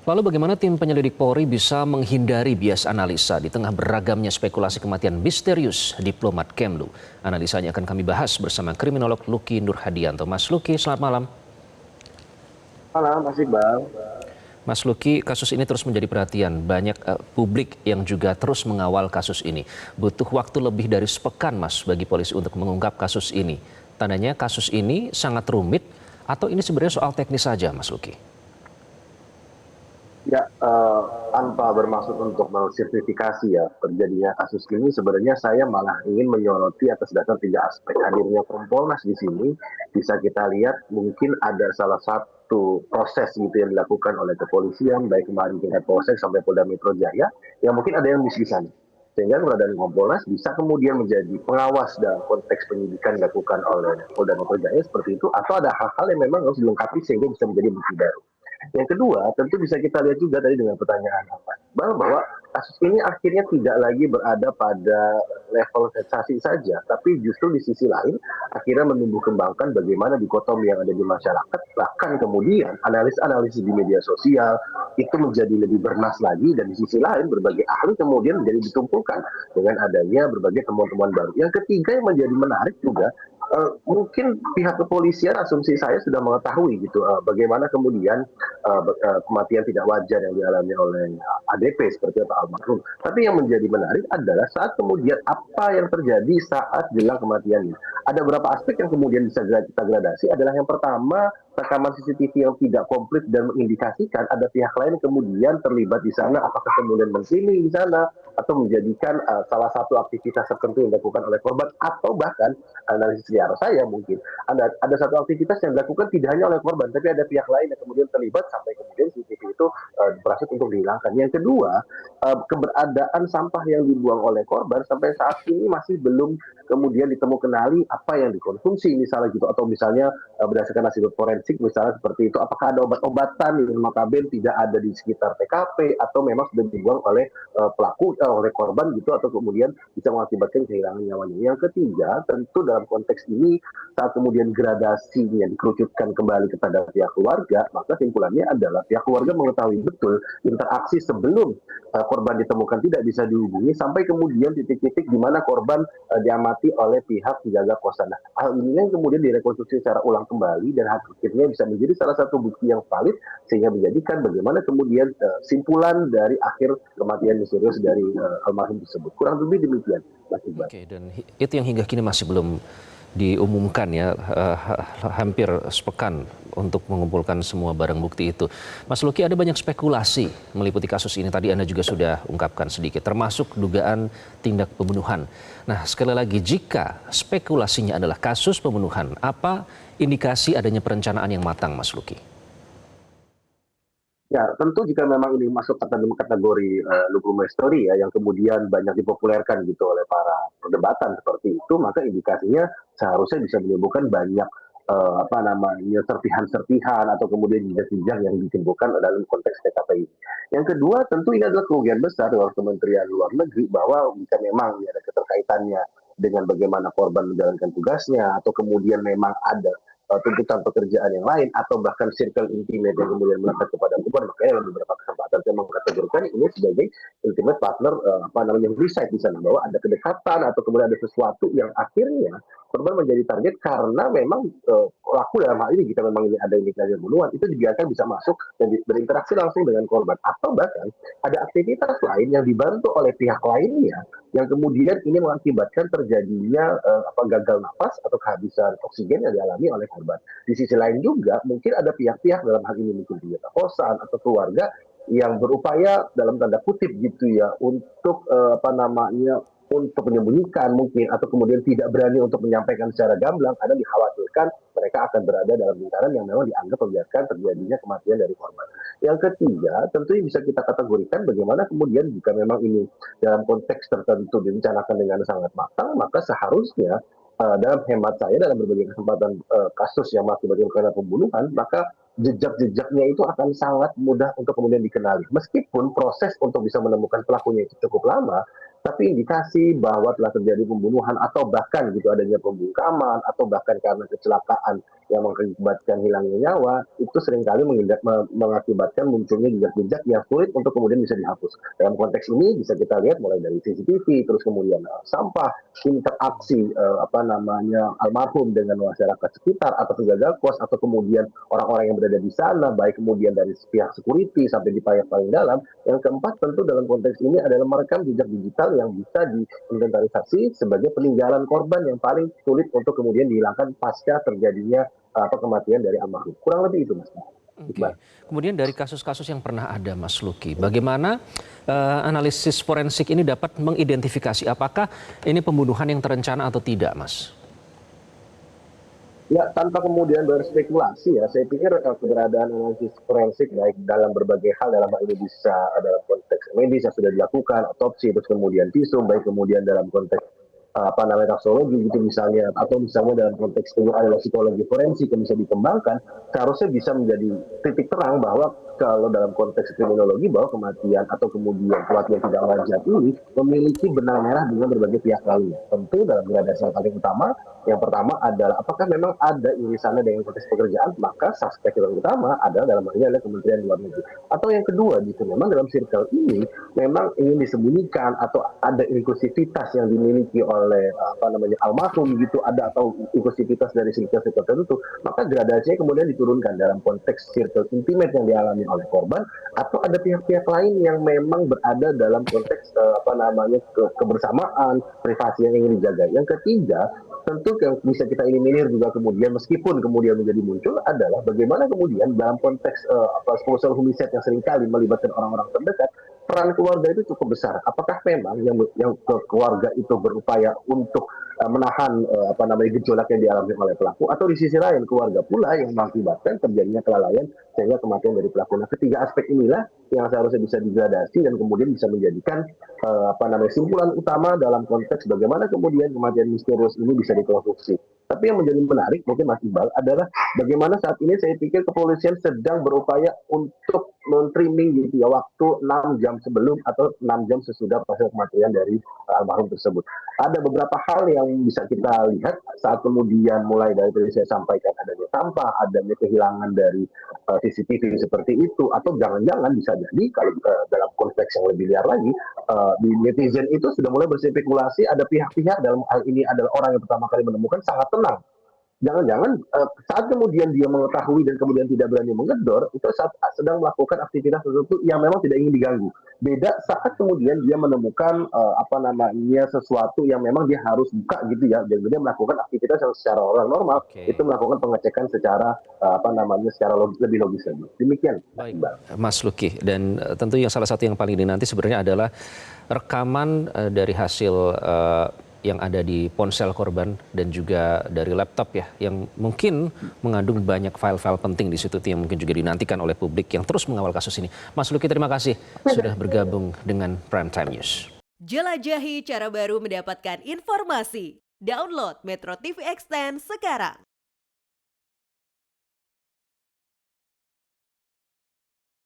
Lalu bagaimana tim penyelidik Polri bisa menghindari bias analisa di tengah beragamnya spekulasi kematian misterius diplomat Kemlu? Analisanya akan kami bahas bersama kriminolog Luki Nurhadianto. Mas Luki, selamat malam. Malam, Mas Iqbal. Mas Luki, kasus ini terus menjadi perhatian banyak publik yang juga terus mengawal kasus ini. Butuh waktu lebih dari sepekan, Mas, bagi polisi untuk mengungkap kasus ini. Tandanya kasus ini sangat rumit atau ini sebenarnya soal teknis saja, Mas Luki? Ya, tanpa bermaksud untuk mensertifikasi ya terjadinya kasus ini, sebenarnya saya malah ingin menyoroti atas dasar tiga aspek. Hadirnya Kompolnas di sini bisa kita lihat mungkin ada salah satu proses gitu yang dilakukan oleh kepolisian, baik kemarin tingkat Polsek sampai Polda Metro Jaya, yang mungkin ada yang miss di sana. Sehingga keberadaan Kompolnas bisa kemudian menjadi pengawas dalam konteks penyidikan dilakukan oleh Polda Metro Jaya seperti itu, atau ada hal-hal yang memang harus dilengkapi sehingga bisa menjadi bukti baru. Yang kedua, tentu bisa kita lihat juga tadi dengan pertanyaan apa, bahwa kasus ini akhirnya tidak lagi berada pada level sensasi saja, tapi justru di sisi lain akhirnya menumbuh kembangkan bagaimana dikotomi yang ada di masyarakat, bahkan kemudian analisis-analisis di media sosial itu menjadi lebih bernas lagi, dan di sisi lain berbagai ahli kemudian menjadi ditumpulkan dengan adanya berbagai temuan-temuan baru. Yang ketiga yang menjadi menarik juga, mungkin pihak kepolisian asumsi saya sudah mengetahui gitu bagaimana kemudian kematian tidak wajar yang dialami oleh ADP seperti itu almarhum. Tapi yang menjadi menarik adalah saat kemudian apa yang terjadi saat jelang kematiannya. Ada beberapa aspek yang kemudian bisa kita gradasi. Adalah yang pertama, rekaman CCTV yang tidak komplit dan mengindikasikan ada pihak lain kemudian terlibat di sana, apakah kemudian mengkriminasi di sana atau menjadikan salah satu aktivitas tertentu yang dilakukan oleh korban, atau bahkan analisis liar saya mungkin ada satu aktivitas yang dilakukan tidak hanya oleh korban tapi ada pihak lain yang kemudian terlibat sampai kemudian CCTV itu berhasil untuk dihilangkan. Yang kedua, keberadaan sampah yang dibuang oleh korban sampai saat ini masih belum kemudian ditemu kenali apa yang dikonsumsi misalnya gitu, atau misalnya berdasarkan hasil forensik misalnya seperti itu, apakah ada obat-obatan yang notabene tidak ada di sekitar TKP atau memang sudah dibuang oleh pelaku, oleh korban gitu, atau kemudian bisa mengakibatkan kehilangan nyawanya. Yang ketiga, tentu dalam konteks ini saat kemudian gradasinya dikerucutkan kembali kepada pihak keluarga, maka simpulannya adalah pihak keluarga mengetahui betul interaksi sebelum korban ditemukan tidak bisa dihubungi sampai kemudian titik-titik di mana korban diamati oleh pihak penjaga kosan. Nah, hal ini yang kemudian direkonstruksi secara ulang kembali dan akhirnya bisa menjadi salah satu bukti yang valid sehingga menjadikan bagaimana kemudian simpulan dari akhir kematian misterius dari almarhum tersebut. Kurang lebih demikian, Mas Iqbal. Oke, dan itu yang hingga kini masih belum diumumkan ya, hampir sepekan untuk mengumpulkan semua barang bukti itu. Mas Luki, ada banyak spekulasi meliputi kasus ini. Tadi Anda juga sudah ungkapkan sedikit, termasuk dugaan tindak pembunuhan. Nah, sekali lagi, jika spekulasinya adalah kasus pembunuhan, apa indikasi adanya perencanaan yang matang, Mas Luki? Ya, tentu jika memang ini masuk kategori lugu story ya, yang kemudian banyak dipopulerkan gitu oleh para perdebatan seperti itu, maka indikasinya seharusnya bisa menimbulkan banyak apa namanya serpihan-serpihan atau kemudian jejak-jejak yang ditimbulkan dalam konteks TKP ini. Yang kedua, tentu ini adalah kerugian besar dari Kementerian Luar Negeri bahwa jika memang ada keterkaitannya dengan bagaimana korban menjalankan tugasnya atau kemudian memang ada tuntutan pekerjaan yang lain atau bahkan circle intimate yang kemudian melekat kepada korban, makanya dalam beberapa kesempatan saya mengkategorikan ini sebagai intimate partner apa namanya reside di sana, bahwa ada kedekatan atau kemudian ada sesuatu yang akhirnya korban menjadi target karena memang pelaku dalam hal ini jika memang ini ada indikasi pembunuhan itu dibiarkan bisa masuk dan berinteraksi langsung dengan korban, atau bahkan ada aktivitas lain yang dibantu oleh pihak lainnya yang kemudian ini mengakibatkan terjadinya gagal nafas atau kehabisan oksigen yang dialami oleh korban. Di sisi lain juga mungkin ada pihak-pihak dalam hal ini mungkin penjaga kosan atau keluarga yang berupaya dalam tanda kutip gitu ya untuk apa namanya untuk menyembunyikan mungkin atau kemudian tidak berani untuk menyampaikan secara gamblang karena dikhawatirkan mereka akan berada dalam lingkaran yang memang dianggap membiarkan terjadinya kematian dari korban. Yang ketiga, tentu bisa kita kategorikan bagaimana kemudian jika memang ini dalam konteks tertentu direncanakan dengan sangat matang, maka seharusnya dalam hemat saya dalam berbagai kesempatan kasus yang mengakibatkan karena pembunuhan, maka jejak-jejaknya itu akan sangat mudah untuk kemudian dikenali. Meskipun proses untuk bisa menemukan pelakunya itu cukup lama, tapi indikasi bahwa telah terjadi pembunuhan atau bahkan gitu adanya pembungkaman atau bahkan karena kecelakaan yang mengakibatkan hilangnya nyawa, itu seringkali mengakibatkan munculnya jejak-jejak yang sulit untuk kemudian bisa dihapus. Dalam konteks ini bisa kita lihat mulai dari CCTV, terus kemudian sampah, interaksi almarhum dengan masyarakat sekitar atau penjaga kos atau kemudian orang-orang yang berada di sana, baik kemudian dari pihak security sampai di pihak paling dalam. Yang keempat tentu dalam konteks ini adalah merekam jejak digital yang bisa diinventarisasi sebagai peninggalan korban yang paling sulit untuk kemudian dihilangkan pasca terjadinya kematian dari almarhum. Kurang lebih itu, Mas. Oke. Kemudian dari kasus-kasus yang pernah ada, Mas Luki, bagaimana analisis forensik ini dapat mengidentifikasi apakah ini pembunuhan yang terencana atau tidak, Mas? Ya, tanpa kemudian berspekulasi ya, saya pikir keberadaan analisis forensik baik dalam berbagai hal dalam hal ini bisa dalam konteks medis yang sudah dilakukan, otopsi, terus kemudian visum, baik kemudian dalam konteks taksologi gitu misalnya, atau misalnya dalam konteks itu adalah psikologi forensik yang bisa dikembangkan, seharusnya bisa menjadi titik terang bahwa kalau dalam konteks kriminologi bahwa kematian atau kemudian kematian tidak wajar ini memiliki benang merah dengan berbagai pihak lainnya. Tentu dalam gradasi yang paling utama, yang pertama adalah apakah memang ada irisannya dengan konteks pekerjaan, maka suspek yang utama adalah dalam hal ini adalah Kementerian Luar Negeri. Atau yang kedua gitu, memang dalam circle ini memang ingin disembunyikan atau ada inklusivitas yang dimiliki oleh almarhum gitu, ada atau inklusivitas dari circle-circle tertentu, maka gradasinya kemudian diturunkan dalam konteks circle intimate yang dialami oleh korban, atau ada pihak-pihak lain yang memang berada dalam konteks kebersamaan, privasi yang ingin dijaga. Yang ketiga, tentu yang bisa kita eliminir juga kemudian meskipun kemudian menjadi muncul adalah bagaimana kemudian dalam konteks spousal homicide yang seringkali melibatkan orang-orang terdekat, peran keluarga itu cukup besar. Apakah memang yang keluarga itu berupaya untuk menahan gejolak yang dialami oleh pelaku, atau di sisi lain keluarga pula yang mengakibatkan terjadinya kelalaian sehingga kematian dari pelaku. Nah, ketiga aspek inilah yang seharusnya bisa digradasi dan kemudian bisa menjadikan simpulan utama dalam konteks bagaimana kemudian kematian misterius ini bisa dikonstruksi. Tapi yang menjadi menarik mungkin Mas Iqbal adalah bagaimana saat ini saya pikir kepolisian sedang berupaya untuk men-trimming gitu ya waktu 6 jam sebelum atau 6 jam sesudah proses kematian dari almarhum tersebut. Ada beberapa hal yang bisa kita lihat saat kemudian mulai dari tadi saya sampaikan adanya sampah, adanya kehilangan dari CCTV seperti itu, atau jangan-jangan bisa jadi kalau dalam konteks yang lebih liar lagi, di netizen itu sudah mulai berspekulasi ada pihak-pihak dalam hal ini adalah orang yang pertama kali menemukan sangat tenang. Jangan-jangan saat kemudian dia mengetahui dan kemudian tidak berani menggedor, itu saat sedang melakukan aktivitas tertentu yang memang tidak ingin diganggu. Beda saat kemudian dia menemukan sesuatu yang memang dia harus buka gitu ya, dan dia melakukan aktivitas yang secara orang normal itu melakukan pengecekan secara secara lebih logis lagi. Demikian. Baik, Mas Luki, dan tentu yang salah satu yang paling dinanti sebenarnya adalah rekaman dari hasil yang ada di ponsel korban dan juga dari laptop ya, yang mungkin mengandung banyak file-file penting di situ yang mungkin juga dinantikan oleh publik yang terus mengawal kasus ini. Mas Luki, terima kasih sudah bergabung dengan Prime Time News. Jelajahi cara baru mendapatkan informasi. Download Metro TV Extend sekarang.